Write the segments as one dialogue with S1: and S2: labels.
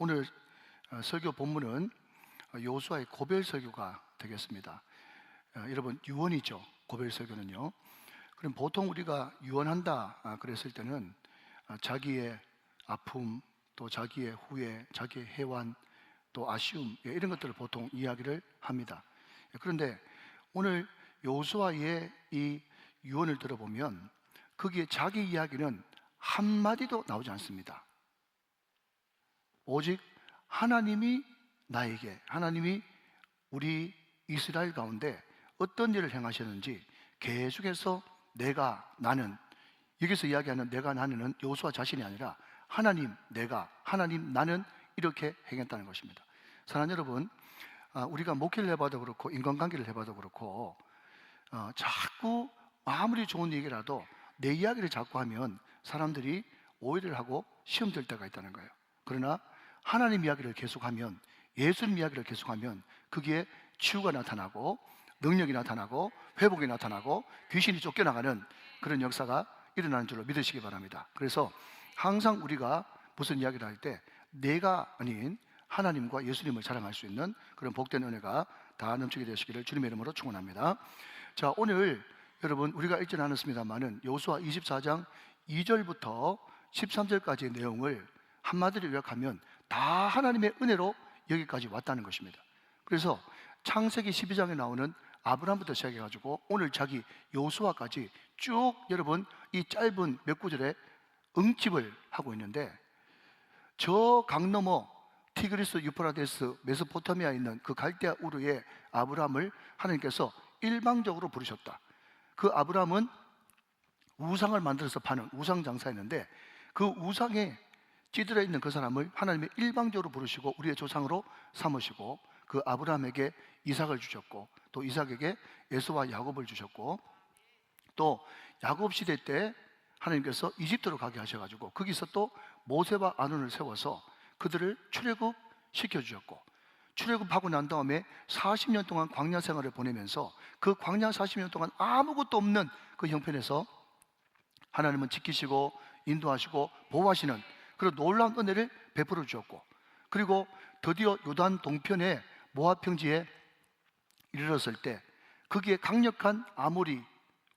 S1: 오늘 설교 본문은 여호수아의 고별 설교가 되겠습니다. 여러분, 유언이죠. 고별 설교는요. 그럼 보통 우리가 유언한다 그랬을 때는 자기의 아픔, 또 자기의 후회, 자기의 해완, 또 아쉬움, 이런 것들을 보통 이야기를 합니다. 그런데 오늘 여호수아의 이 유언을 들어보면 거기에 자기 이야기는 한마디도 나오지 않습니다. 오직 하나님이 나에게, 하나님이 우리 이스라엘 가운데 어떤 일을 행하셨는지 계속해서 내가, 나는, 여기서 이야기하는 내가, 나는은 여호수아 자신이 아니라 하나님, 내가, 하나님, 나는 이렇게 행했다는 것입니다. 사랑하는 여러분, 우리가 목회를 해봐도 그렇고 인간관계를 해봐도 그렇고 자꾸 아무리 좋은 얘기라도 내 이야기를 자꾸 하면 사람들이 오해를 하고 시험 들 때가 있다는 거예요. 그러나 하나님 이야기를 계속하면, 예수님 이야기를 계속하면 거기에 치유가 나타나고 능력이 나타나고 회복이 나타나고 귀신이 쫓겨나가는 그런 역사가 일어나는 줄로 믿으시기 바랍니다. 그래서 항상 우리가 무슨 이야기를 할 때 내가 아닌 하나님과 예수님을 자랑할 수 있는 그런 복된 은혜가 다 넘치게 되시기를 주님의 이름으로 축원합니다. 자, 오늘 여러분 우리가 읽지 않았습니다만은 여호수아 24장 2절부터 13절까지의 내용을 한마디로 요약하면 다 하나님의 은혜로 여기까지 왔다는 것입니다. 그래서 창세기 12장에 나오는 아브라함부터 시작해가지고 오늘 자기 여호수아까지 쭉 여러분 이 짧은 몇 구절에 응집을 하고 있는데, 저 강 너머 티그리스 유프라데스 메소포타미아에 있는 그 갈대아 우르의 아브라함을 하나님께서 일방적으로 부르셨다. 그 아브라함은 우상을 만들어서 파는 우상 장사였는데 그 우상에 찌들어 있는 그 사람을 하나님이 일방적으로 부르시고 우리의 조상으로 삼으시고 그 아브라함에게 이삭을 주셨고 또 이삭에게 에서와 야곱을 주셨고 또 야곱 시대 때 하나님께서 이집트로 가게 하셔가지고 거기서 또 모세와 아론을 세워서 그들을 출애굽 시켜주셨고, 출애굽하고 난 다음에 40년 동안 광야 생활을 보내면서 그 광야 40년 동안 아무것도 없는 그 형편에서 하나님은 지키시고 인도하시고 보호하시는 그런 놀라운 은혜를 베풀어 주셨고, 그리고 드디어 요단 동편의 모압 평지에 이르렀을 때 거기에 강력한 아모리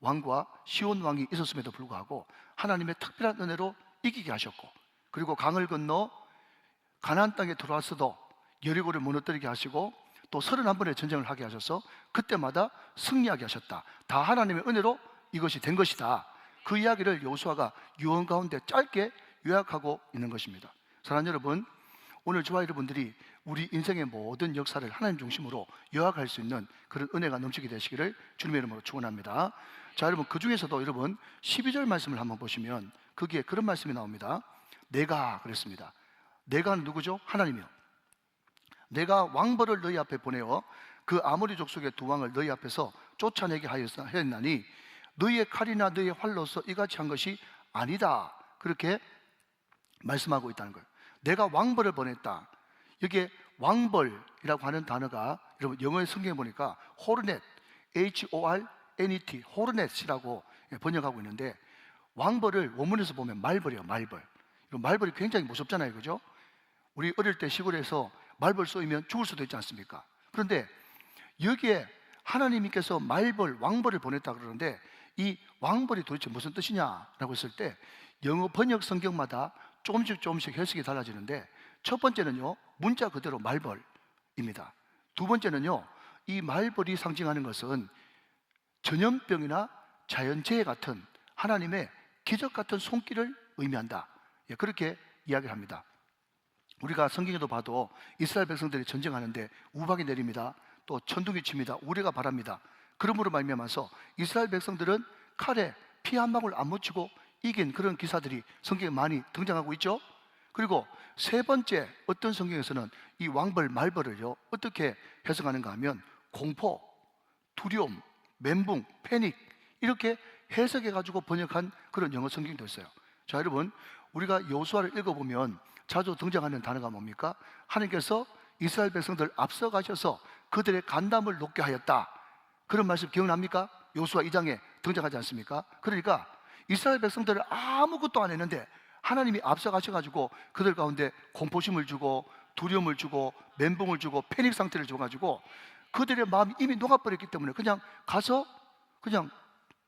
S1: 왕과 시온 왕이 있었음에도 불구하고 하나님의 특별한 은혜로 이기게 하셨고, 그리고 강을 건너 가나안 땅에 들어왔어도 여리고를 무너뜨리게 하시고 또 31번의 전쟁을 하게 하셔서 그때마다 승리하게 하셨다. 다 하나님의 은혜로 이것이 된 것이다. 그 이야기를 여호수아가 유언 가운데 짧게 요약하고 있는 것입니다. 사랑하는 여러분, 오늘 저와 여러분들이 우리 인생의 모든 역사를 하나님 중심으로 요약할 수 있는 그런 은혜가 넘치게 되시기를 주님의 이름으로 축원합니다. 자, 여러분, 그 중에서도 여러분 12절 말씀을 한번 보시면 거기에 그런 말씀이 나옵니다. 내가 그랬습니다. 내가 누구죠? 하나님이요. 내가 왕벌을 너희 앞에 보내어 그 아모리 족속의 두 왕을 너희 앞에서 쫓아내게 하였나니 너희의 칼이나 너희의 활로서 이같이 한 것이 아니다. 그렇게 말씀하고 있다는 거예요. 내가 왕벌을 보냈다. 여기에 왕벌이라고 하는 단어가 여러분 영어의 성경에 보니까 호르넷, H-O-R-N-E-T, 호르넷이라고 번역하고 있는데, 왕벌을 원문에서 보면 말벌이에요. 말벌. 말벌이 굉장히 무섭잖아요, 그죠? 우리 어릴 때 시골에서 말벌 쏘이면 죽을 수도 있지 않습니까? 그런데 여기에 하나님께서 말벌, 왕벌을 보냈다 그러는데 이 왕벌이 도대체 무슨 뜻이냐라고 했을 때 영어 번역 성경마다 조금씩 해석이 달라지는데, 첫 번째는요, 문자 그대로 말벌입니다. 두 번째는요, 이 말벌이 상징하는 것은 전염병이나 자연재해 같은 하나님의 기적 같은 손길을 의미한다. 그렇게 이야기를 합니다. 우리가 성경에도 봐도 이스라엘 백성들이 전쟁하는데 우박이 내립니다. 또 천둥이 칩니다. 우레가 바랍니다. 그러므로 말미암아서 이스라엘 백성들은 칼에 피 한 방울 안 묻히고 이긴 그런 기사들이 성경에 많이 등장하고 있죠. 그리고 세 번째, 어떤 성경에서는 이 왕벌, 말벌을요 어떻게 해석하는가 하면 공포, 두려움, 멘붕, 패닉 이렇게 해석해가지고 번역한 그런 영어 성경도 있어요. 자, 여러분, 우리가 여호수아를 읽어보면 자주 등장하는 단어가 뭡니까? 하나님께서 이스라엘 백성들 앞서가셔서 그들의 간담을 높게 하였다. 그런 말씀 기억납니까? 여호수아 2장에 등장하지 않습니까? 그러니까 이스라엘 백성들을 아무것도 안 했는데 하나님이 앞서가셔가지고 그들 가운데 공포심을 주고 두려움을 주고 멘붕을 주고 패닉 상태를 줘가지고 그들의 마음이 이미 녹아버렸기 때문에 그냥 가서 그냥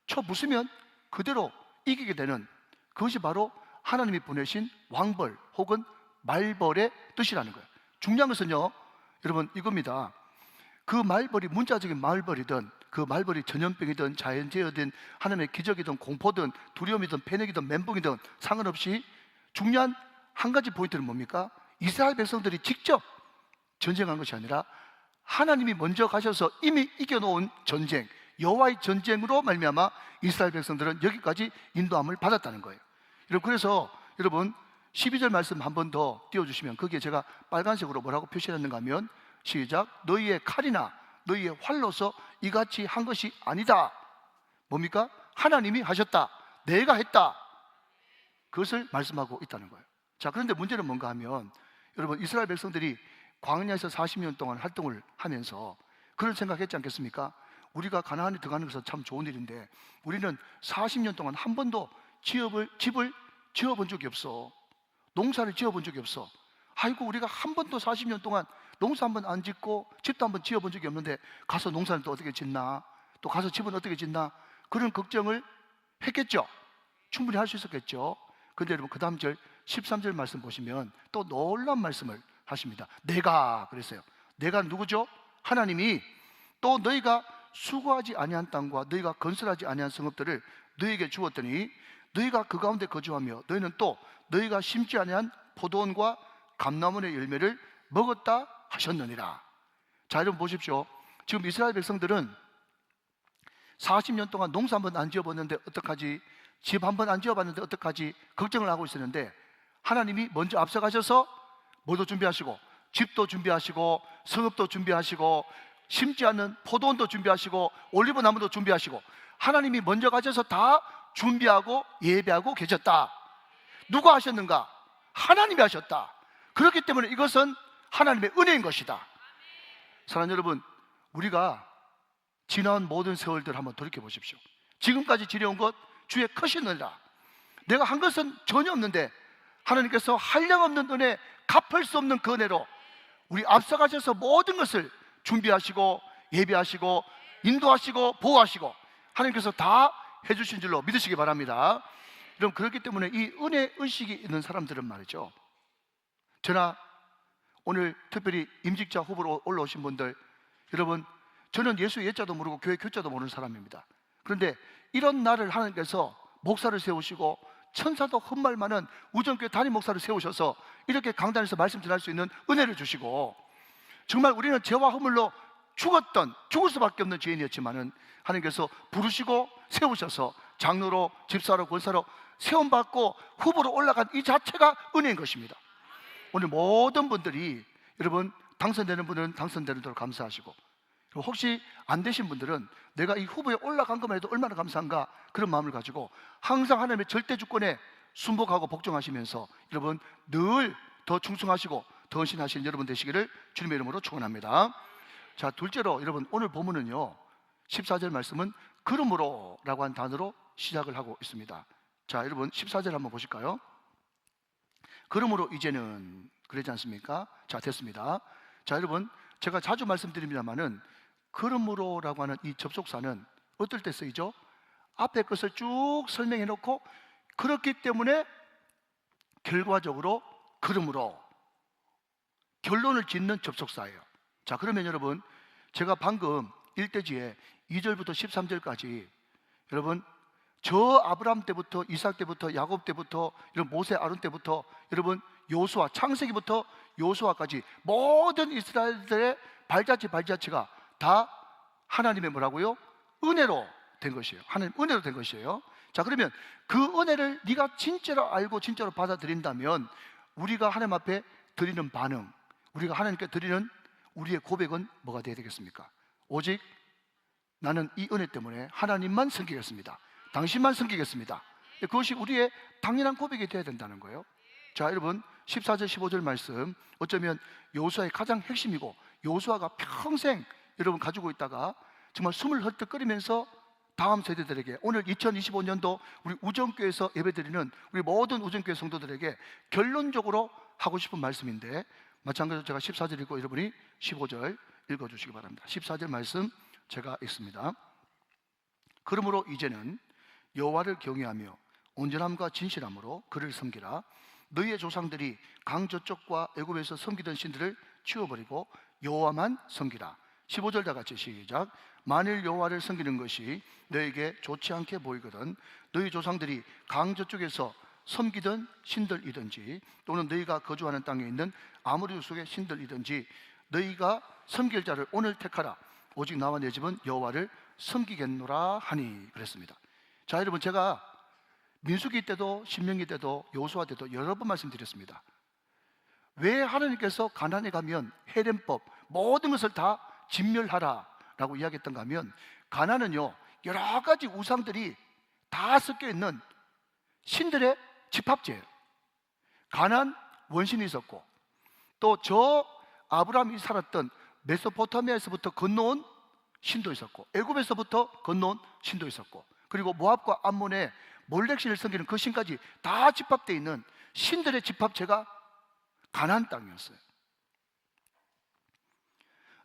S1: 쳐 부수면 그대로 이기게 되는, 그것이 바로 하나님이 보내신 왕벌 혹은 말벌의 뜻이라는 거예요. 중요한 것은요, 여러분 이겁니다. 그 말벌이 문자적인 말벌이든 그 말벌이 전염병이든 자연재해든 하나님의 기적이든 공포든 두려움이든 패닉이든 멘붕이든 상관없이 중요한 한 가지 포인트는 뭡니까? 이스라엘 백성들이 직접 전쟁한 것이 아니라 하나님이 먼저 가셔서 이미 이겨놓은 전쟁, 여호와의 전쟁으로 말미암아 이스라엘 백성들은 여기까지 인도함을 받았다는 거예요. 여러분, 그래서 여러분 12절 말씀 한 번 더 띄워주시면, 거기에 제가 빨간색으로 뭐라고 표시했는가 하면, 시작, 너희의 칼이나 너희의 활로서 이같이 한 것이 아니다. 뭡니까? 하나님이 하셨다, 내가 했다, 그것을 말씀하고 있다는 거예요. 자, 그런데 문제는 뭔가 하면, 여러분 이스라엘 백성들이 광야에서 40년 동안 활동을 하면서 그런 생각했지 않겠습니까? 우리가 가나안에 들어가는 것은 참 좋은 일인데 우리는 40년 동안 한 번도 집을 지어본 적이 없어. 농사를 지어본 적이 없어. 아이고, 우리가 한 번도 40년 동안 농사 한 번 안 짓고 집도 한 번 지어본 적이 없는데 가서 농사는 또 어떻게 짓나, 또 가서 집은 어떻게 짓나, 그런 걱정을 했겠죠. 충분히 할 수 있었겠죠. 그런데 여러분 그 다음 절 13절 말씀 보시면 또 놀라운 말씀을 하십니다. 내가 그랬어요. 내가 누구죠? 하나님이 또 너희가 수고하지 아니한 땅과 너희가 건설하지 아니한 성읍들을 너희에게 주었더니 너희가 그 가운데 거주하며 너희는 또 너희가 심지 아니한 포도원과 감람원의 열매를 먹었다 하셨느니라. 자, 여러분 보십시오. 지금 이스라엘 백성들은 40년 동안 농사 한 번 안 지어봤는데 어떡하지, 집 한 번 안 지어봤는데 어떡하지 걱정을 하고 있었는데, 하나님이 먼저 앞서가셔서 뭐도 준비하시고 집도 준비하시고 성읍도 준비하시고 심지 않는 포도원도 준비하시고 올리브 나무도 준비하시고 하나님이 먼저 가셔서 다 준비하고 예배하고 계셨다. 누가 하셨는가? 하나님이 하셨다. 그렇기 때문에 이것은 하나님의 은혜인 것이다. 사랑하는 여러분, 우리가 지나온 모든 세월들 한번 돌이켜 보십시오. 지금까지 지려온 것 주의 크신 은혜라. 내가 한 것은 전혀 없는데 하나님께서 한량없는 은혜, 갚을 수 없는 그 은혜로 우리 앞서가셔서 모든 것을 준비하시고 예배하시고 인도하시고 보호하시고 하나님께서 다 해주신 줄로 믿으시기 바랍니다. 여러분, 그렇기 때문에 이 은혜 의식이 있는 사람들은 말이죠, 저나 오늘 특별히 임직자 후보로 올라오신 분들, 여러분 저는 예수 예자도 모르고 교회 교자도 모르는 사람입니다. 그런데 이런 날을 하나님께서 목사를 세우시고 천사도 흠말 많은 우정교회 담임 목사를 세우셔서 이렇게 강단에서 말씀 전할 수 있는 은혜를 주시고, 정말 우리는 죄와 허물로 죽을 수밖에 없는 죄인이었지만은 하나님께서 부르시고 세우셔서 장로로, 집사로, 권사로 세움받고 후보로 올라간 이 자체가 은혜인 것입니다. 오늘 모든 분들이, 여러분 당선되는 분들은 당선되는 대로 감사하시고, 혹시 안 되신 분들은 내가 이 후보에 올라간 것만 해도 얼마나 감사한가, 그런 마음을 가지고 항상 하나님의 절대 주권에 순복하고 복종하시면서 여러분 늘 더 충성하시고 더 헌신하시는 여러분 되시기를 주님의 이름으로 축원합니다. 자, 둘째로 여러분 오늘 본문은요 14절 말씀은 그러므로 라고 한 단어로 시작을 하고 있습니다. 자, 여러분 14절 한번 보실까요? 그러므로 이제는, 그러지 않습니까? 자, 됐습니다. 자, 여러분 제가 자주 말씀드립니다만은 그러므로라고 하는 이 접속사는 어떨 때 쓰이죠? 앞에 것을 쭉 설명해 놓고 그렇기 때문에 결과적으로 그러므로 결론을 짓는 접속사예요. 자, 그러면 여러분 제가 방금 일대지에 2절부터 13절까지 여러분 저 아브라함 때부터 이삭 때부터 야곱 때부터 이런 모세 아론 때부터 여러분 요수아 창세기부터 요수아까지 모든 이스라엘들의 발자취가 다 하나님의 뭐라고요? 은혜로 된 것이에요. 하나님 은혜로 된 것이에요. 자, 그러면 그 은혜를 네가 진짜로 알고 진짜로 받아들인다면 우리가 하나님 앞에 드리는 반응, 우리가 하나님께 드리는 우리의 고백은 뭐가 되어야 되겠습니까? 오직 나는 이 은혜 때문에 하나님만 섬기겠습니다, 당신만 섬기겠습니다. 그것이 우리의 당연한 고백이 되어야 된다는 거예요. 자, 여러분 14절 15절 말씀 어쩌면 여호수아의 가장 핵심이고 여호수아가 평생 여러분 가지고 있다가 정말 숨을 헐떡거리면서 다음 세대들에게, 오늘 2025년도 우리 우정교회에서 예배드리는 우리 모든 우정교회 성도들에게 결론적으로 하고 싶은 말씀인데, 마찬가지로 제가 14절 읽고 여러분이 15절 읽어주시기 바랍니다. 14절 말씀 제가 읽습니다. 그러므로 이제는 여호와를 경외하며 온전함과 진실함으로 그를 섬기라. 너희의 조상들이 강 저쪽과 애굽에서 섬기던 신들을 치워버리고 여호와만 섬기라. 15절 다 같이 시작. 만일 여호와를 섬기는 것이 너에게 좋지 않게 보이거든 너희 조상들이 강 저쪽에서 섬기던 신들이든지 또는 너희가 거주하는 땅에 있는 아모리 속의 신들이든지 너희가 섬길 자를 오늘 택하라. 오직 나와 내 집은 여호와를 섬기겠노라 하니 그랬습니다. 자, 여러분, 제가 민수기 때도 신명기 때도 여호수아 때도 여러 번 말씀드렸습니다. 왜 하나님께서 가나안에 가면 헤렘법 모든 것을 다 진멸하라 라고 이야기했던가 하면, 가나안은요 여러 가지 우상들이 다 섞여 있는 신들의 집합지예요. 가나안 원신이 있었고, 또 저 아브라함이 살았던 메소포타미아에서부터 건너온 신도 있었고, 애굽에서부터 건너온 신도 있었고, 그리고 모압과 암몬의 몰렉신을 섬기는 그 신까지 다 집합되어 있는 신들의 집합체가 가나안 땅이었어요.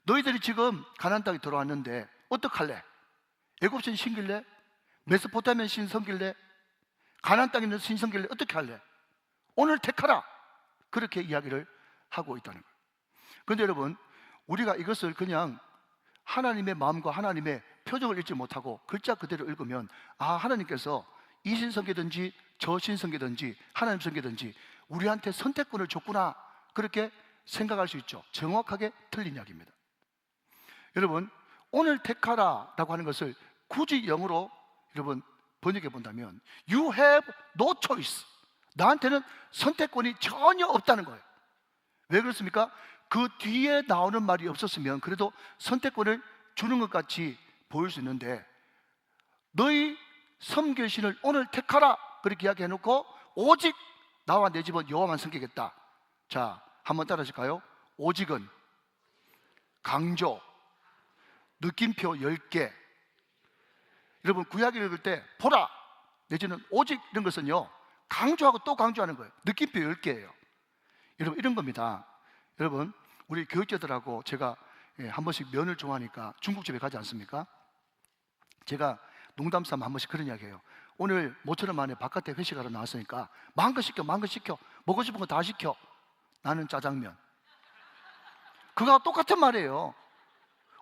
S1: 너희들이 지금 가나안 땅에 들어왔는데 어떡할래? 애굽신 섬길래? 메소포타미아 신 섬길래? 가나안 땅에 있는 신 섬길래? 어떻게 할래? 오늘 택하라. 그렇게 이야기를 하고 있다는 거예요. 그런데 여러분, 우리가 이것을 그냥 하나님의 마음과 하나님의 표정을 읽지 못하고 글자 그대로 읽으면, 아, 하나님께서 이 신 섬기든지 저 신 섬기든지 하나님 섬기든지 우리한테 선택권을 줬구나, 그렇게 생각할 수 있죠. 정확하게 틀린 이야기입니다. 여러분, 오늘 택하라 라고 하는 것을 굳이 영어로 여러분 번역해 본다면 You have no choice. 나한테는 선택권이 전혀 없다는 거예요. 왜 그렇습니까? 그 뒤에 나오는 말이 없었으면 그래도 선택권을 주는 것 같이 보일 수 있는데, 너희 섬길 신을 오늘 택하라 그렇게 이야기해놓고 오직 나와 내 집은 여호와만 섬기겠다. 자, 한번 따라하실까요? 오직은 강조, 느낌표 10개. 여러분, 구약을 읽을 때 보라 내지는 오직 이런 것은요 강조하고 또 강조하는 거예요. 느낌표 10개예요. 여러분, 이런 겁니다. 여러분, 우리 교육자들하고 제가 한 번씩 면을 좋아하니까 중국집에 가지 않습니까? 제가 농담 삼아 한 번씩 그런 이야기해요. 오늘 모처럼 만에 바깥에 회식하러 나왔으니까 마음껏 시켜, 마음껏 시켜, 먹고 싶은 거 다 시켜. 나는 짜장면. 그거와 똑같은 말이에요.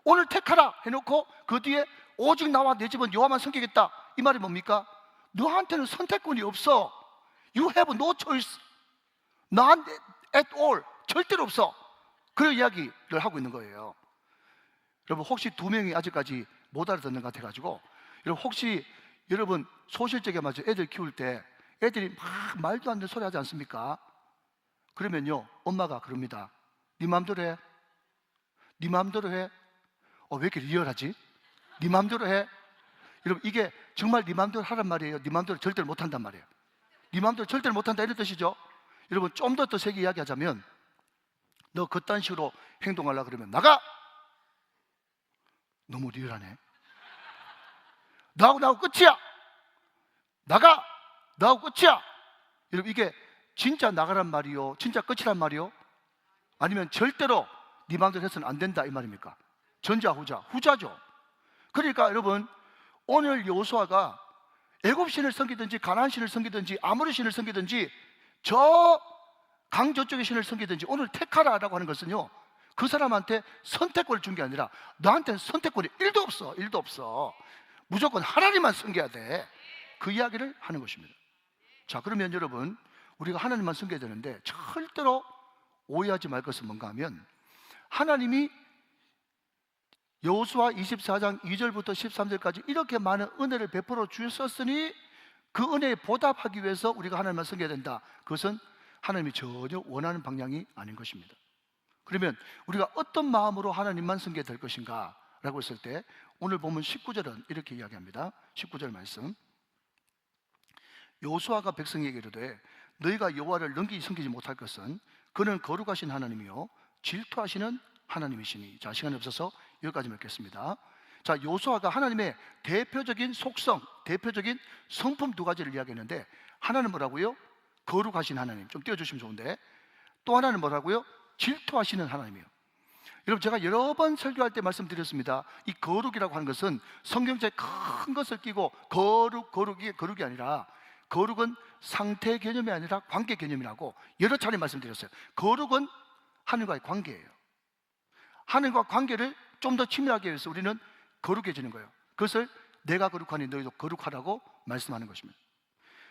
S1: 오늘 택하라 해놓고 그 뒤에 오직 나와 내 집은 여호와만 섬기겠다, 이 말이 뭡니까? 너한테는 선택권이 없어. You have no choice. None at all. 절대로 없어. 그런 이야기를 하고 있는 거예요. 여러분, 혹시 두 명이 아직까지 못 알아듣는 것 같아가지고, 여러분, 혹시 여러분 소실적에 맞아 애들 키울 때 애들이 막 말도 안 되는 소리 하지 않습니까? 그러면요 엄마가 그럽니다. 네 마음대로 해. 네 마음대로 해. 왜 이렇게 리얼하지? 네 마음대로 해. 여러분, 이게 정말 네 마음대로 하란 말이에요? 네 마음대로 절대로 못한단 말이에요? 네 마음대로 절대로 못한다, 이런 뜻이죠. 여러분, 좀 더 세게 이야기하자면, 너 그딴 식으로 행동하려고 그러면 나가! 너무 리얼하네. 나하고 끝이야. 나가! 나하고 끝이야. 여러분, 이게 진짜 나가란 말이요, 진짜 끝이란 말이요, 아니면 절대로 네 마음대로 해서는 안 된다, 이 말입니까? 전자, 후자? 후자죠. 그러니까 여러분, 오늘 여호수아가 애굽신을 섬기든지 가나안신을 섬기든지 아모리 신을 섬기든지 저 강 저쪽의 신을 섬기든지 오늘 택하라라고 하는 것은요, 그 사람한테 선택권을 준 게 아니라 너한테는 선택권이 1도 없어. 1도 없어. 무조건 하나님만 섬겨야 돼. 그 이야기를 하는 것입니다. 자, 그러면 여러분, 우리가 하나님만 섬겨야 되는데 절대로 오해하지 말 것은 뭔가 하면, 하나님이 여호수아 24장 2절부터 13절까지 이렇게 많은 은혜를 베풀어 주셨으니 그 은혜에 보답하기 위해서 우리가 하나님만 섬겨야 된다. 그것은 하나님이 전혀 원하는 방향이 아닌 것입니다. 그러면 우리가 어떤 마음으로 하나님만 섬겨야 될 것인가 라고 했을 때, 오늘 보면 19절은 이렇게 이야기합니다. 19절 말씀. 여호수아가 백성에게 이르되 너희가 여호와를 능히 섬기지 못할 것은 그는 거룩하신 하나님이요 질투하시는 하나님이시니. 자, 시간이 없어서 여기까지 맺겠습니다. 자, 여호수아가 하나님의 대표적인 속성, 대표적인 성품 두 가지를 이야기했는데, 하나는 뭐라고요? 거룩하신 하나님. 좀 띄워주시면 좋은데, 또 하나는 뭐라고요? 질투하시는 하나님이에요. 여러분, 제가 여러 번 설교할 때 말씀드렸습니다. 이 거룩이라고 하는 것은 성경책에 큰 것을 끼고 거룩이 아니라, 거룩은 상태 개념이 아니라 관계 개념이라고 여러 차례 말씀드렸어요. 거룩은 하늘과의 관계예요. 하늘과 관계를 좀 더 친밀하게 위해서 우리는 거룩해지는 거예요. 그것을 내가 거룩하니 너희도 거룩하라고 말씀하는 것입니다.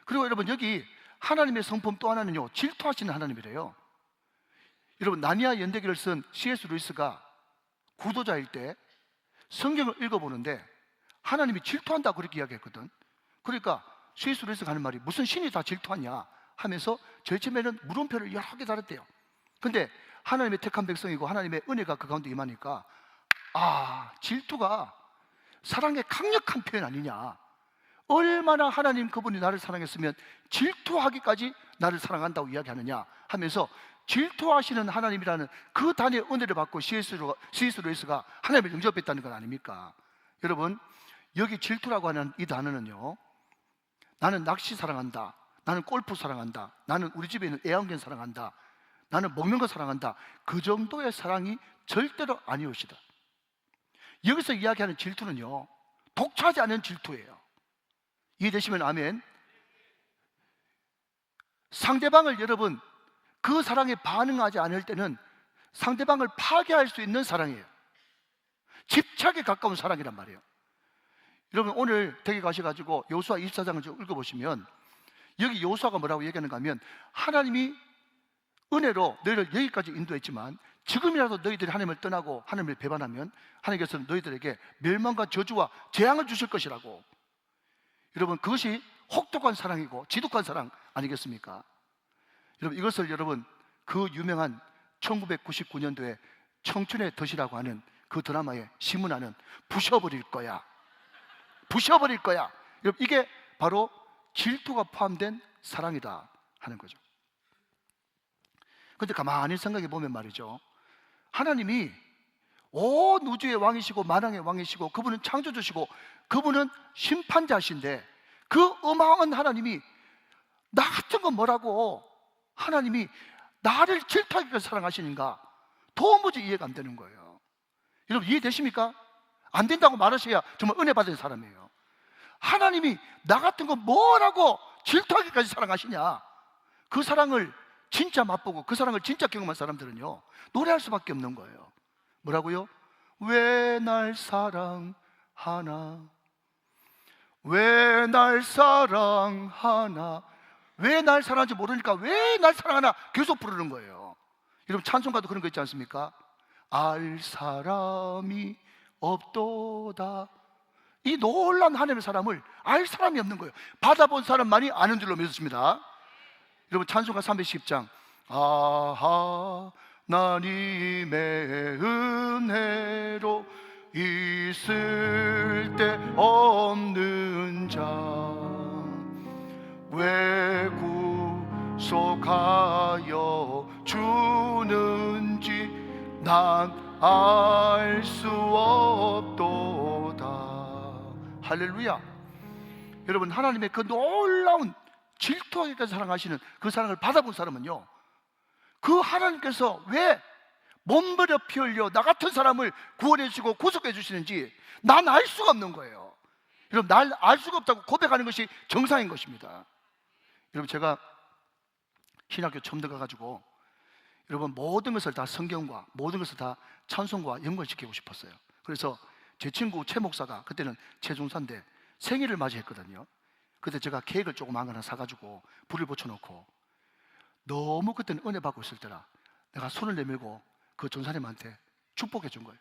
S1: 그리고 여러분, 여기 하나님의 성품 또 하나는요, 질투하시는 하나님이래요. 여러분, 나니아 연대기를 쓴 C.S. 루이스가 구도자일 때 성경을 읽어보는데 하나님이 질투한다 그렇게 이야기했거든. 그러니까 C.S. 루이스가 하는 말이, 무슨 신이 다 질투하냐 하면서 제일 처음에는 물음표를 여러 개 달았대요. 근데 하나님의 택한 백성이고 하나님의 은혜가 그 가운데 임하니까, 질투가 사랑의 강력한 표현 아니냐, 얼마나 하나님 그분이 나를 사랑했으면 질투하기까지 나를 사랑한다고 이야기하느냐 하면서, 질투하시는 하나님이라는 그 단위의 은혜를 받고 C.S. 루이스가 하나님을 영접했다는 건 아닙니까? 여러분, 여기 질투라고 하는 이 단어는요, 나는 낚시 사랑한다, 나는 골프 사랑한다, 나는 우리 집에 있는 애완견 사랑한다, 나는 먹는 거 사랑한다, 그 정도의 사랑이 절대로 아니오시다. 여기서 이야기하는 질투는요, 독차지 않은 질투예요. 이해되시면 아멘. 상대방을, 여러분, 그 사랑에 반응하지 않을 때는 상대방을 파괴할 수 있는 사랑이에요. 집착에 가까운 사랑이란 말이에요. 여러분, 오늘 댁에 가셔가지고 여호수아 24장을 좀 읽어보시면, 여기 여호수아가 뭐라고 얘기하는가 하면, 하나님이 은혜로 너희를 여기까지 인도했지만 지금이라도 너희들이 하나님을 떠나고 하나님을 배반하면 하나님께서는 너희들에게 멸망과 저주와 재앙을 주실 것이라고. 여러분, 그것이 혹독한 사랑이고 지독한 사랑 아니겠습니까? 여러분, 이것을 여러분, 그 유명한 1999년도에 청춘의 덫이라고 하는 그 드라마에 심은하는 부셔버릴 거야, 부셔버릴 거야. 여러분, 이게 바로 질투가 포함된 사랑이다 하는 거죠. 그런데 가만히 생각해 보면 말이죠, 하나님이 온 우주의 왕이시고 만왕의 왕이시고 그분은 창조주시고 그분은 심판자신데, 그 어마어마한 하나님이 나 같은 건 뭐라고 하나님이 나를 질투하기까지 사랑하시는가, 도무지 이해가 안 되는 거예요. 여러분, 이해되십니까? 안 된다고 말하셔야 정말 은혜 받은 사람이에요. 하나님이 나 같은 건 뭐라고 질투하기까지 사랑하시냐, 그 사랑을 진짜 맛보고 그 사랑을 진짜 경험한 사람들은요, 노래할 수밖에 없는 거예요. 뭐라고요? 왜 날 사랑하나, 왜 날 사랑하나. 왜 날 사랑하는지 모르니까 왜 날 사랑하나 계속 부르는 거예요. 여러분, 찬송가도 그런 거 있지 않습니까? 알 사람이 없도다. 이 놀라운 하나님의 사람을 알 사람이 없는 거예요. 받아본 사람만이 아는 줄로 믿었습니다. 여러분, 찬송가 310장, 하나님의 은혜로 있을 데 없는 자, 왜 구속하여 주는지 난 알 수 없도다. 할렐루야. 여러분, 하나님의 그 놀라운 질투하기까지 사랑하시는 그 사랑을 받아본 사람은요, 그 하나님께서 왜 몸버려 피 흘려 나 같은 사람을 구원해 주시고 구속해 주시는지 난 알 수가 없는 거예요. 여러분, 날 알 수가 없다고 고백하는 것이 정상인 것입니다. 여러분, 제가 신학교 처음 들어가가지고 여러분, 모든 것을 다 성경과 모든 것을 다 찬송과 연관시키고 싶었어요. 그래서 제 친구 최 목사가 그때는 최중사인데 생일을 맞이했거든요. 그때 제가 케이크를 조금 하나 사가지고 불을 붙여놓고, 너무 그때는 은혜 받고 있을 때라 내가 손을 내밀고 그 전사님한테 축복해 준 거예요.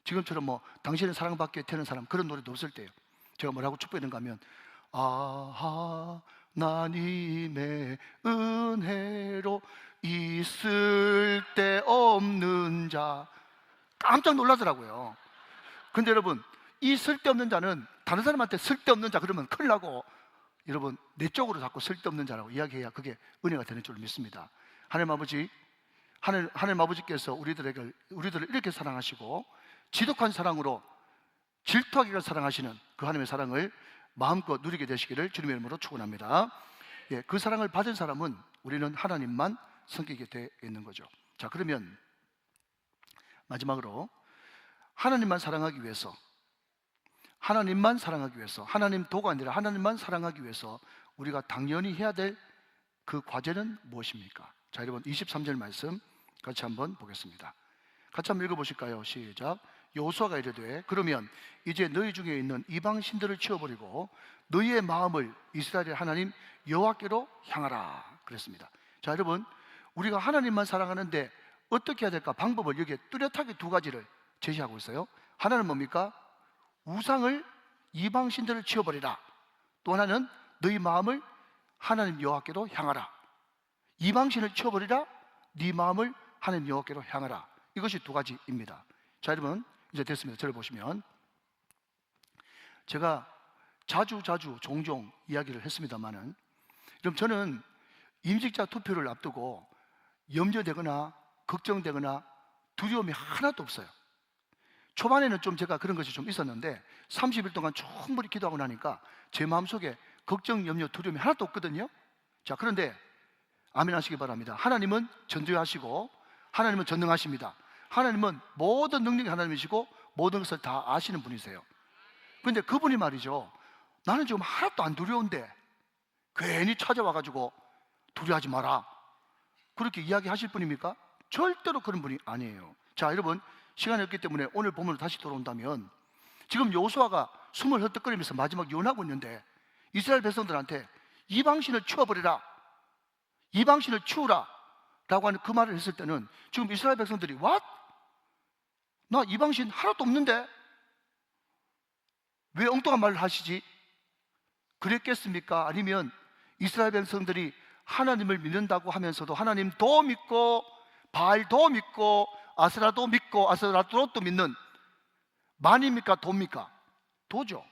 S1: 지금처럼 뭐 당신은 사랑받게 되는 사람 그런 노래도 없을 때예요. 제가 뭐라고 축복했는가 하면, 하나님의 은혜로 있을 데 없는 자. 깜짝 놀라더라고요. 근데 여러분, 이 쓸데없는 자는 다른 사람한테 쓸데없는 자 그러면 큰일 나고, 여러분, 내 쪽으로 자꾸 쓸데없는 자라고 이야기해야 그게 은혜가 되는 줄 믿습니다. 하나님 아버지께서 우리들을 이렇게 사랑하시고 지독한 사랑으로 질투하기가 사랑하시는 그 하나님의 사랑을 마음껏 누리게 되시기를 주님의 이름으로 축원합니다. 예, 그 사랑을 받은 사람은 우리는 하나님만 섬기게 돼 있는 거죠. 자, 그러면 마지막으로 하나님만 사랑하기 위해서, 하나님 도가 아니라 하나님만 사랑하기 위해서 우리가 당연히 해야 될 그 과제는 무엇입니까? 자, 여러분 23절 말씀 같이 한번 보겠습니다. 같이 한번 읽어보실까요? 시작. 여호수아가 이르되 그러면 이제 너희 중에 있는 이방 신들을 치워버리고 너희의 마음을 이스라엘의 하나님 여호와께로 향하라 그랬습니다. 자, 여러분 우리가 하나님만 사랑하는데 어떻게 해야 될까? 방법을 여기에 뚜렷하게 두 가지를 제시하고 있어요. 하나는 뭡니까? 우상을, 이방 신들을 치워버리라. 또 하나는 너희 마음을 하나님 여호와께로 향하라. 이방 신을 치워버리라. 네 마음을 하나님 여호와께로 향하라. 이것이 두 가지입니다. 자, 여러분 이제 됐습니다. 저를 보시면 제가 자주 종종 이야기를 했습니다만은, 그럼 저는 임직자 투표를 앞두고 염려되거나 걱정되거나 두려움이 하나도 없어요. 초반에는 좀 제가 그런 것이 좀 있었는데 30일 동안 충분히 기도하고 나니까 제 마음속에 걱정, 염려, 두려움이 하나도 없거든요. 자, 그런데 아멘 하시기 바랍니다. 하나님은 전도하시고 하나님은 전능하십니다. 하나님은 모든 능력이 하나님이시고 모든 것을 다 아시는 분이세요. 그런데 그분이 말이죠, 나는 지금 하나도 안 두려운데 괜히 찾아와가지고 두려워하지 마라 그렇게 이야기하실 분입니까? 절대로 그런 분이 아니에요. 자, 여러분 시간이 없기 때문에 오늘 본문으로 다시 돌아온다면, 지금 여호수아가 숨을 헐떡거리면서 마지막 예언하고 있는데 이스라엘 백성들한테 이방신을 치워버리라, 이방신을 치우라 라고 하는 그 말을 했을 때는 지금 이스라엘 백성들이 What? 나 이방신 하나도 없는데 왜 엉뚱한 말을 하시지? 그랬겠습니까? 아니면 이스라엘 백성들이 하나님을 믿는다고 하면서도 하나님도 믿고 바알도 믿고 아세라도 믿고 아세라도 믿는 만입니까? 도입니까? 도죠.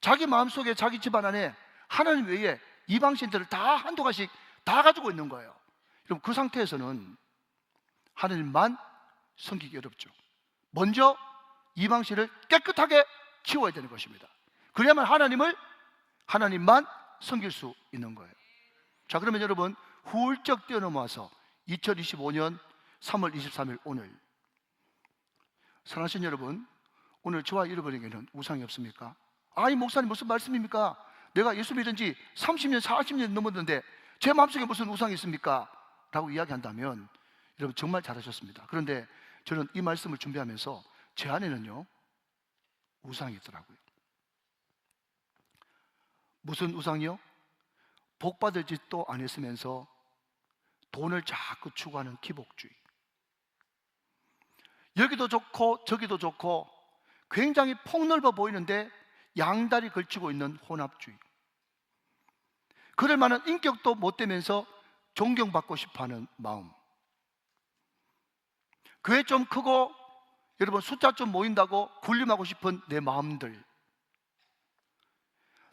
S1: 자기 마음속에 자기 집안 안에 하나님 외에 이방신들을 다 한두 가지씩 다 가지고 있는 거예요. 그럼 그 상태에서는 하나님만 섬기기 어렵죠. 먼저 이방신을 깨끗하게 치워야 되는 것입니다. 그래야만 하나님만 섬길 수 있는 거예요. 자, 그러면 여러분 훌쩍 뛰어넘어서 2025년 3월 23일 오늘, 사랑하신 여러분, 오늘 저와 여러분에게는 우상이 없습니까? 아니 목사님 무슨 말씀입니까? 내가 예수 믿은 지 30년 40년 넘었는데 제 마음속에 무슨 우상이 있습니까? 라고 이야기한다면 여러분 정말 잘하셨습니다. 그런데 저는 이 말씀을 준비하면서 제 안에는요 우상이 있더라고요. 무슨 우상이요? 복받을 짓도 안 했으면서 돈을 자꾸 추구하는 기복주의, 여기도 좋고 저기도 좋고 굉장히 폭넓어 보이는데 양다리 걸치고 있는 혼합주의, 그럴 만한 인격도 못 되면서 존경받고 싶어하는 마음, 교회 좀 크고 여러분 숫자 좀 모인다고 군림하고 싶은 내 마음들,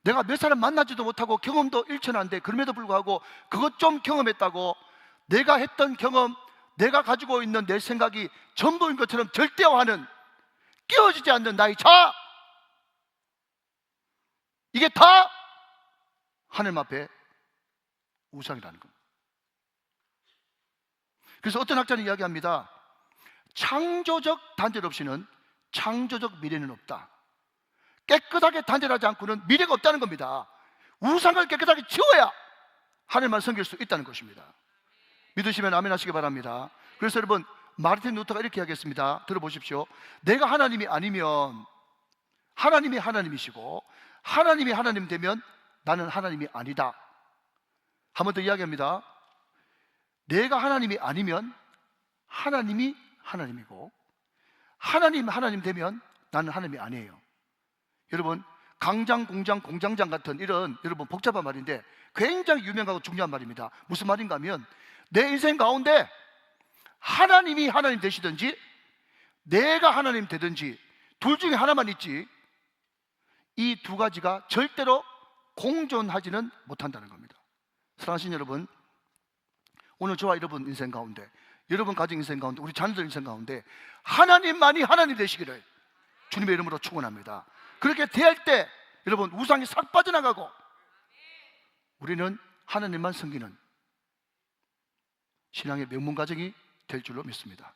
S1: 내가 몇 사람 만나지도 못하고 경험도 일천한데 그럼에도 불구하고 그것 좀 경험했다고 내가 했던 경험, 내가 가지고 있는 내 생각이 전부인 것처럼 절대화하는, 끼워지지 않는 나의 자아, 이게 다 하나님 앞에 우상이라는 겁니다. 그래서 어떤 학자는 이야기합니다. 창조적 단절 없이는 창조적 미래는 없다. 깨끗하게 단절하지 않고는 미래가 없다는 겁니다. 우상을 깨끗하게 치워야 하나님만 섬길 수 있다는 것입니다. 믿으시면 아멘 하시기 바랍니다. 그래서 여러분 마르틴 루터가 이렇게 하겠습니다. 들어보십시오. 내가 하나님이 아니면 하나님이 하나님이시고 하나님이 하나님 되면 나는 하나님이 아니다. 한 번 더 이야기합니다. 내가 하나님이 아니면 하나님이 하나님이고 하나님 하나님 되면 나는 하나님이 아니에요. 여러분 강장, 공장, 공장장 같은 이런 여러분 복잡한 말인데 굉장히 유명하고 중요한 말입니다. 무슨 말인가 하면 내 인생 가운데 하나님이 하나님 되시든지 내가 하나님 되든지 둘 중에 하나만 있지 이 두 가지가 절대로 공존하지는 못한다는 겁니다. 사랑하신 여러분, 오늘 저와 여러분 인생 가운데, 여러분 가정 인생 가운데, 우리 자녀들 인생 가운데 하나님만이 하나님 되시기를 주님의 이름으로 축원합니다. 그렇게 대할 때 여러분 우상이 싹 빠져나가고 우리는 하나님만 섬기는 신앙의 명문 가정이 될 줄로 믿습니다.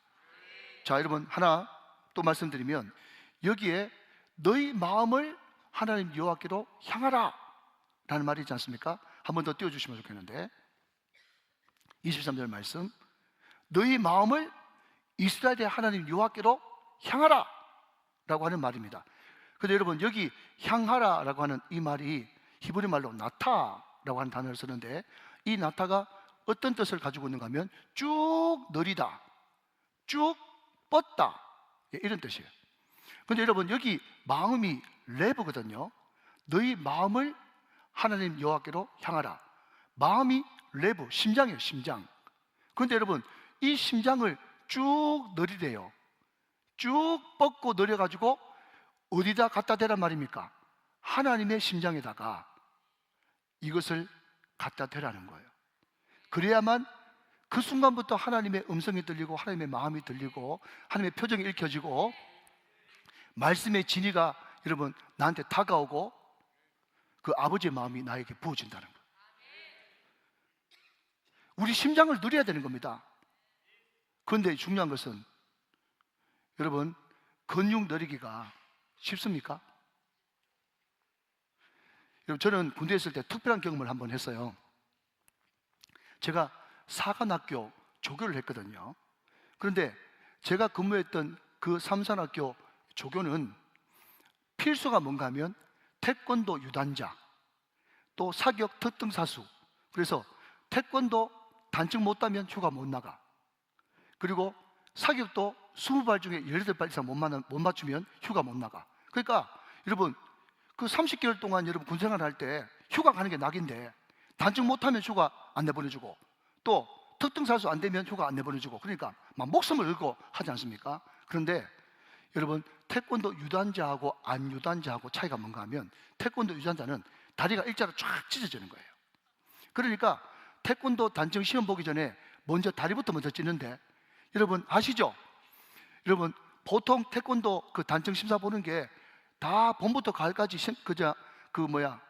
S1: 자, 여러분 하나 또 말씀드리면 여기에 너희 마음을 하나님 여호와께로 향하라 라는 말이 있지 않습니까? 한 번 더 띄워주시면 좋겠는데 23절 말씀, 너희 마음을 이스라엘의 하나님 여호와께로 향하라 라고 하는 말입니다. 그런데 여러분 여기 향하라 라고 하는 이 말이 히브리 말로 나타라고 하는 단어를 쓰는데 이 나타가 어떤 뜻을 가지고 있는가 하면 쭉 늘이다, 쭉 뻗다, 이런 뜻이에요. 그런데 여러분 여기 마음이 레브거든요. 너희 마음을 하나님 여호와께로 향하라. 마음이 레브, 심장이에요, 심장. 그런데 여러분 이 심장을 쭉 늘이래요. 쭉 뻗고 늘여가지고 어디다 갖다 대란 말입니까? 하나님의 심장에다가 이것을 갖다 대라는 거예요. 그래야만 그 순간부터 하나님의 음성이 들리고 하나님의 마음이 들리고 하나님의 표정이 읽혀지고 말씀의 진리가 여러분 나한테 다가오고 그 아버지의 마음이 나에게 부어진다는 거예요. 우리 심장을 누려야 되는 겁니다. 그런데 중요한 것은 여러분 근육 누리기가 쉽습니까? 여러분 저는 군대에 있을 때 특별한 경험을 한번 했어요. 제가 사관학교 조교를 했거든요. 그런데 제가 근무했던 그 삼산학교 조교는 필수가 뭔가 하면 태권도 유단자, 또 사격 특등사수. 그래서 태권도 단증 못 따면 휴가 못 나가. 그리고 사격도 20발 중에 18발 이상 못 맞추면 휴가 못 나가. 그러니까 여러분 그 30개월 동안 여러분 군생활 할 때 휴가 가는 게 낙인데 단증 못하면 휴가 안 내보내주고 또 특등사수 안 되면 휴가 안 내보내주고 그러니까 막 목숨을 걸고 하지 않습니까? 그런데 여러분 태권도 유단자하고 안 유단자하고 차이가 뭔가 하면 태권도 유단자는 다리가 일자로 쫙 찢어지는 거예요. 그러니까 태권도 단증 시험 보기 전에 먼저 다리부터 먼저 찢는데 여러분 아시죠? 여러분 보통 태권도 그 단증 심사 보는 게 다 봄부터 가을까지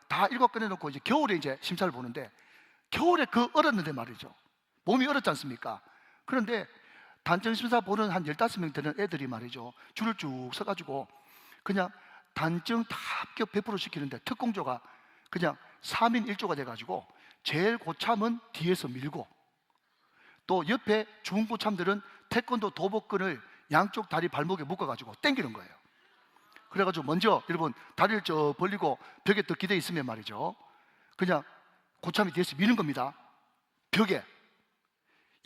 S1: 다 읽어꺼내 놓고 이제 겨울에 이제 심사를 보는데 겨울에 그 얼었는데 말이죠. 몸이 얼었지 않습니까? 그런데 단증 심사 보는 한 15명 되는 애들이 말이죠. 줄을 쭉 서가지고 그냥 단증 다 합격 100% 시키는데 특공조가 그냥 3인 1조가 돼가지고 제일 고참은 뒤에서 밀고 또 옆에 중고참들은 태권도 도복근을 양쪽 다리 발목에 묶어가지고 당기는 거예요. 그래가지고 먼저 여러분 다리를 저 벌리고 벽에 더 기대 있으면 말이죠. 그냥 고참이 뒤에서 미는 겁니다. 벽에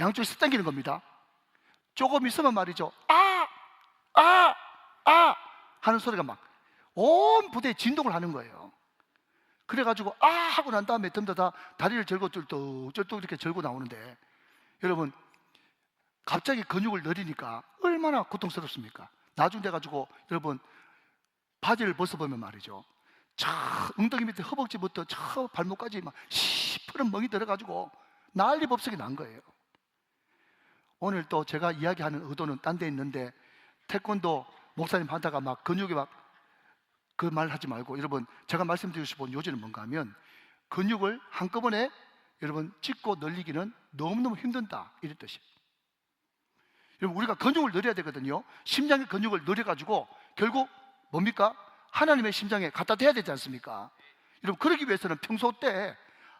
S1: 양쪽에서 당기는 겁니다. 조금 있으면 말이죠. 하는 소리가 막 온 부대에 진동을 하는 거예요. 그래가지고 하고 난 다음에 전부 다 다리를 절고 쫄뚝 이렇게 절고 나오는데 여러분 갑자기 근육을 늘리니까 얼마나 고통스럽습니까? 나중 돼가지고 여러분 바지를 벗어보면 말이죠. 저 엉덩이 밑에 허벅지부터 저 발목까지 막 시퍼런 멍이 들어가지고 난리법석이 난 거예요. 오늘 또 제가 이야기하는 의도는 딴 데 있는데 태권도 목사님 하다가 막 근육이 막 그 말 하지 말고 여러분 제가 말씀드리고 싶은 요지는 뭔가 하면 근육을 한꺼번에 여러분 찢고 늘리기는 너무너무 힘든다 이런 뜻이에요. 여러분 우리가 근육을 늘려야 되거든요. 심장의 근육을 늘려가지고 결국 뭡니까? 하나님의 심장에 갖다 대야 되지 않습니까? 여러분 그러기 위해서는 평소 때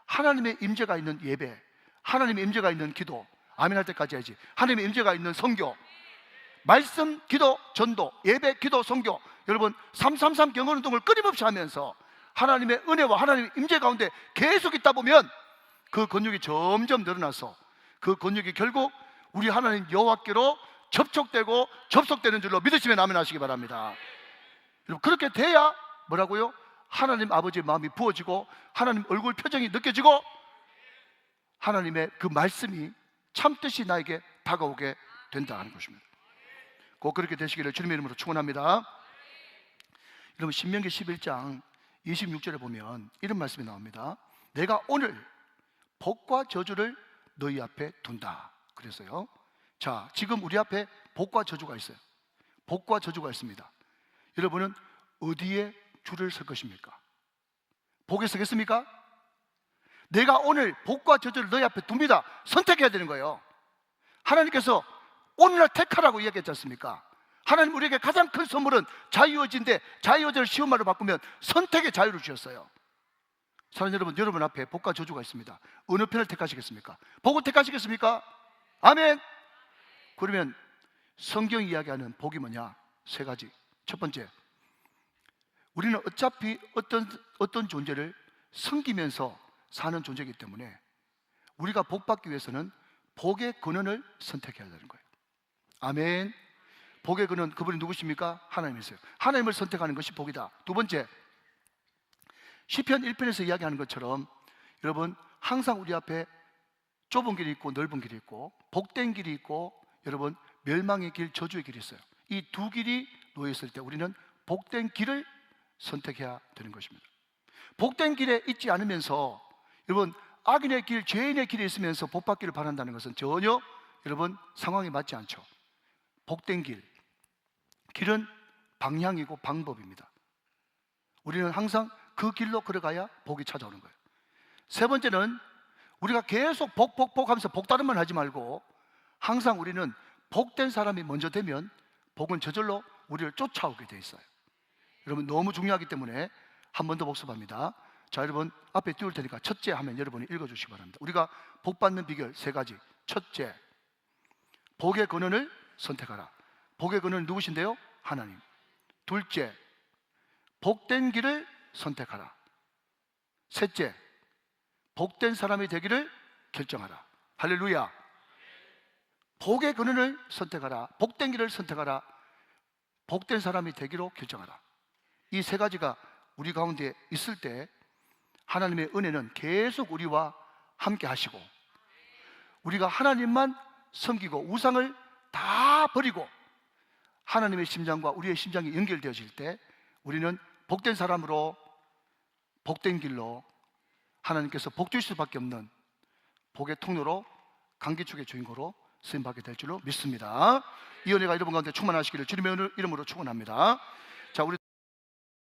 S1: 하나님의 임재가 있는 예배, 하나님의 임재가 있는 기도, 아멘 할 때까지 해야지. 하나님의 임재가 있는 선교, 말씀, 기도, 전도, 예배, 기도, 선교. 여러분 333 경건운동을 끊임없이 하면서 하나님의 은혜와 하나님의 임재 가운데 계속 있다 보면 그 근육이 점점 늘어나서 그 근육이 결국 우리 하나님 여호와께로 접촉되고 접속되는 줄로 믿으시면 아멘 하시기 바랍니다. 여러분 그렇게 돼야 뭐라고요? 하나님 아버지의 마음이 부어지고 하나님 얼굴 표정이 느껴지고 하나님의 그 말씀이 참뜻이 나에게 다가오게 된다는 것입니다. 꼭 그렇게 되시기를 주님의 이름으로 축원합니다. 여러분 신명기 11장 26절에 보면 이런 말씀이 나옵니다. 내가 오늘 복과 저주를 너희 앞에 둔다 그랬어요. 자, 지금 우리 앞에 복과 저주가 있어요. 복과 저주가 있습니다. 여러분은 어디에 줄을 설 것입니까? 복에 서겠습니까? 내가 오늘 복과 저주를 너희 앞에 둡니다. 선택해야 되는 거예요. 하나님께서 오늘날 택하라고 이야기했지 않습니까? 하나님 우리에게 가장 큰 선물은 자유의지인데, 자유의지를 쉬운 말로 바꾸면 선택의 자유를 주셨어요. 사랑하는 여러분, 여러분 앞에 복과 저주가 있습니다. 어느 편을 택하시겠습니까? 복을 택하시겠습니까? 아멘. 그러면 성경이 이야기하는 복이 뭐냐? 세 가지. 첫 번째, 우리는 어차피 어떤 존재를 섬기면서 사는 존재이기 때문에 우리가 복 받기 위해서는 복의 근원을 선택해야 되는 거예요. 아멘. 복의 근원, 그분이 누구십니까? 하나님이세요. 하나님을 선택하는 것이 복이다. 두 번째, 시편 1편에서 이야기하는 것처럼 여러분, 항상 우리 앞에 좁은 길이 있고 넓은 길이 있고 복된 길이 있고 여러분, 멸망의 길, 저주의 길이 있어요. 이 두 길이 놓여 있을 때 우리는 복된 길을 선택해야 되는 것입니다. 복된 길에 있지 않으면서 여러분, 악인의 길, 죄인의 길에 있으면서 복 받기를 바란다는 것은 전혀 여러분 상황이 맞지 않죠. 복된 길은 방향이고 방법입니다. 우리는 항상 그 길로 걸어가야 복이 찾아오는 거예요. 세 번째는 우리가 계속 복 하면서 복다름만 하지 말고 항상 우리는 복된 사람이 먼저 되면 복은 저절로 우리를 쫓아오게 돼 있어요. 여러분, 너무 중요하기 때문에 한 번 더 복습합니다. 자, 여러분 앞에 띄울 테니까 첫째 하면 여러분이 읽어주시기 바랍니다. 우리가 복 받는 비결 세 가지. 첫째, 복의 근원을 선택하라. 복의 근원은 누구신데요? 하나님. 둘째, 복된 길을 선택하라. 셋째, 복된 사람이 되기를 결정하라. 할렐루야. 복의 근원을 선택하라. 복된 길을 선택하라. 복된 사람이 되기로 결정하라. 이 세 가지가 우리 가운데 있을 때 하나님의 은혜는 계속 우리와 함께 하시고, 우리가 하나님만 섬기고 우상을 다 버리고 하나님의 심장과 우리의 심장이 연결되어질 때 우리는 복된 사람으로, 복된 길로 하나님께서 복 주실 수밖에 없는 복의 통로로, 강기축의 주인공으로 쓰임받게 될 줄로 믿습니다. 이 은혜가 여러분 가운데 충만하시기를 주님의 이름으로 축원합니다. 자, 우리